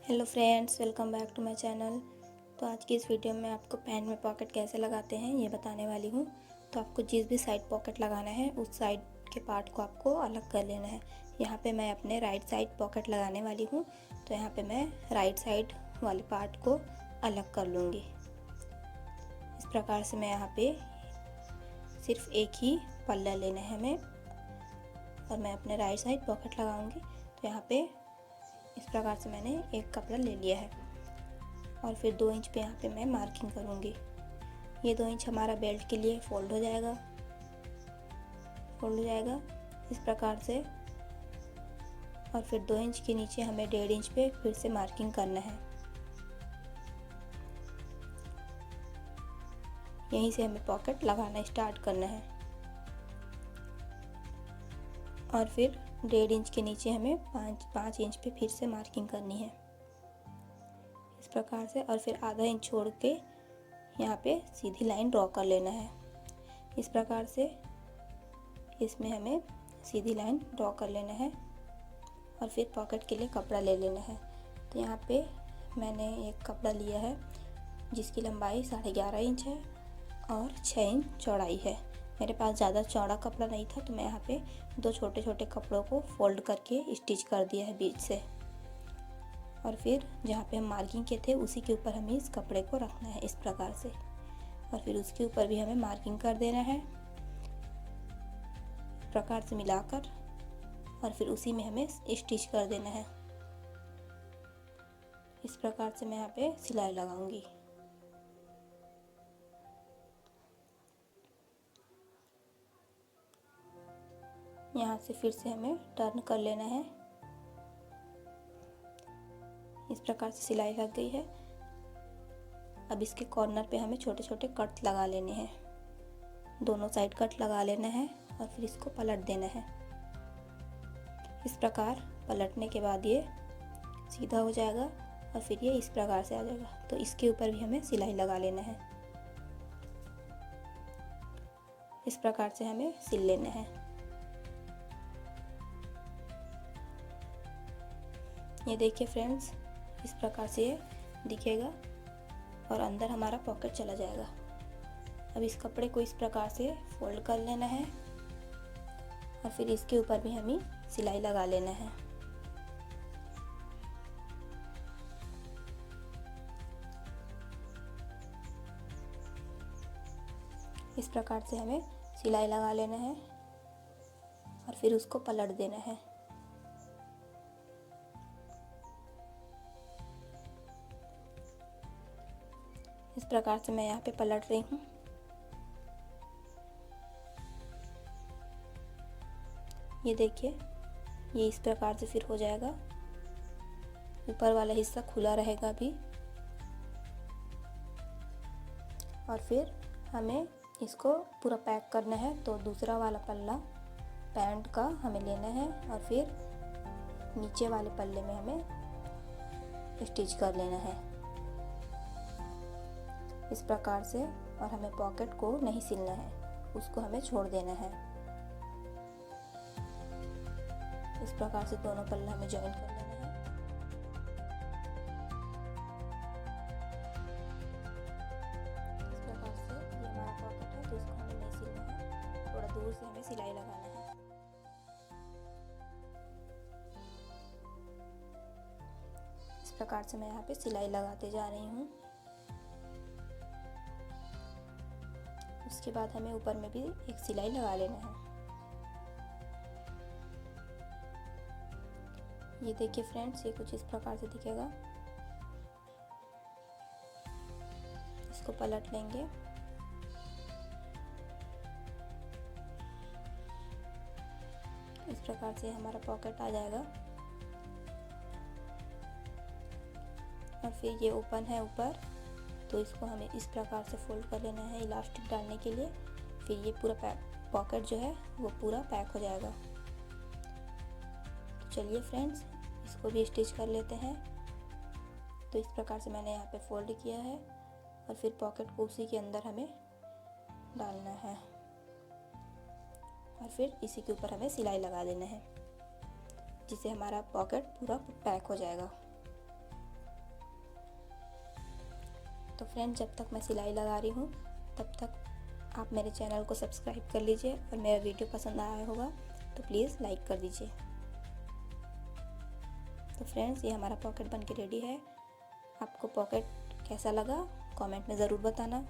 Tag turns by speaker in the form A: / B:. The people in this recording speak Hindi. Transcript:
A: Hello friends, welcome back to my channel. तो आज की इस वीडियो में आपको पैंट में पॉकेट कैसे लगाते हैं ये बताने वाली हूँ। तो आपको जिस भी साइड पॉकेट लगाना है उस साइड के पार्ट को आपको अलग कर लेना है। यहाँ पे मैं अपने राइट साइड पॉकेट लगाने वाली हूँ, तो यहाँ पे मैं राइट साइड वाले पार्ट को अलग कर लूँगी। इस प्रकार से मैं यहाँ पे सिर्फ एक ही पल्ला लेना है हमें, और मैं अपने राइट साइड पॉकेट लगाऊँगी। तो यहाँ पे इस प्रकार से मैंने एक कपड़ा ले लिया है और फिर 2 इंच पे यहाँ पे मैं मार्किंग करूँगी। ये 2 इंच हमारा बेल्ट के लिए फोल्ड हो जाएगा इस प्रकार से। और फिर 2 इंच के नीचे हमें 1.5 इंच पे फिर से मार्किंग करना है। यहीं से हमें पॉकेट लगाना स्टार्ट करना है और फिर 1.5 इंच के नीचे हमें 5 इंच पे फिर से मार्किंग करनी है इस प्रकार से। और फिर आधा इंच छोड़ के यहाँ पे सीधी लाइन ड्रॉ कर लेना है इस प्रकार से। इसमें हमें सीधी लाइन ड्रॉ कर लेना है और फिर पॉकेट के लिए कपड़ा ले लेना है। तो यहाँ पे मैंने एक कपड़ा लिया है जिसकी लंबाई 11.5 इंच है और 6 इंच चौड़ाई है। मेरे पास ज़्यादा चौड़ा कपड़ा नहीं था, तो मैं यहाँ पे 2 छोटे छोटे कपड़ों को फोल्ड करके स्टिच कर दिया है बीच से। और फिर जहाँ पे हम मार्किंग के थे उसी के ऊपर हमें इस कपड़े को रखना है इस प्रकार से। और फिर उसके ऊपर भी हमें मार्किंग कर देना है इस प्रकार से मिलाकर, और फिर उसी में हमें स्टिच कर देना है। इस प्रकार से मैं यहाँ पे सिलाई लगाऊंगी। यहाँ से फिर से हमें टर्न कर लेना है। इस प्रकार से सिलाई लग गई है। अब इसके कॉर्नर पे हमें छोटे छोटे कट लगा लेने हैं। दोनों साइड कट लगा लेना है और फिर इसको पलट देना है। इस प्रकार पलटने के बाद ये सीधा हो जाएगा और फिर ये इस प्रकार से आ जाएगा। तो इसके ऊपर भी हमें सिलाई लगा लेना है। इस प्रकार से हमें सिल लेना है। ये देखिए फ्रेंड्स, इस प्रकार से ये दिखेगा और अंदर हमारा पॉकेट चला जाएगा। अब इस कपड़े को इस प्रकार से फोल्ड कर लेना है और फिर इसके ऊपर भी हमें सिलाई लगा लेना है। इस प्रकार से हमें सिलाई लगा लेना है और फिर उसको पलट देना है। इस प्रकार से मैं यहाँ पे पलट रही हूँ। ये देखिए, ये इस प्रकार से फिर हो जाएगा। ऊपर वाला हिस्सा खुला रहेगा अभी। और फिर हमें इसको पूरा पैक करना है। तो दूसरा वाला पल्ला पैंट का हमें लेना है और फिर नीचे वाले पल्ले में हमें स्टिच कर लेना है इस प्रकार से। और हमें पॉकेट को नहीं सिलना है, उसको हमें छोड़ देना है। इस प्रकार से दोनों पल्ला हमें जॉइन कर लेना है। इस प्रकार से ये हमारा पॉकेट है, तो इसको हमें नहीं सिलना है, थोड़ा दूर से हमें सिलाई लगाना है। इस प्रकार से मैं यहाँ पे सिलाई लगाते जा रही हूँ। उसके बाद हमें ऊपर में भी एक सिलाई लगा लेना है। ये देखिए फ्रेंड्स, ये कुछ इस प्रकार से दिखेगा। इसको पलट लेंगे। इस प्रकार से हमारा पॉकेट आ जाएगा। और फिर ये ओपन है ऊपर, तो इसको हमें इस प्रकार से फोल्ड कर लेना है इलास्टिक डालने के लिए। फिर ये पूरा पॉकेट जो है वो पूरा पैक हो जाएगा। तो चलिए फ्रेंड्स, इसको भी स्टिच कर लेते हैं। तो इस प्रकार से मैंने यहाँ पे फोल्ड किया है और फिर पॉकेट को उसी के अंदर हमें डालना है और फिर इसी के ऊपर हमें सिलाई लगा देना है, जिससे हमारा पॉकेट पूरा पैक हो जाएगा। तो फ्रेंड्स, जब तक मैं सिलाई लगा रही हूँ तब तक आप मेरे चैनल को सब्सक्राइब कर लीजिए और मेरा वीडियो पसंद आया होगा तो प्लीज़ लाइक कर दीजिए। तो फ्रेंड्स, ये हमारा पॉकेट बन के रेडी है। आपको पॉकेट कैसा लगा कमेंट में ज़रूर बताना।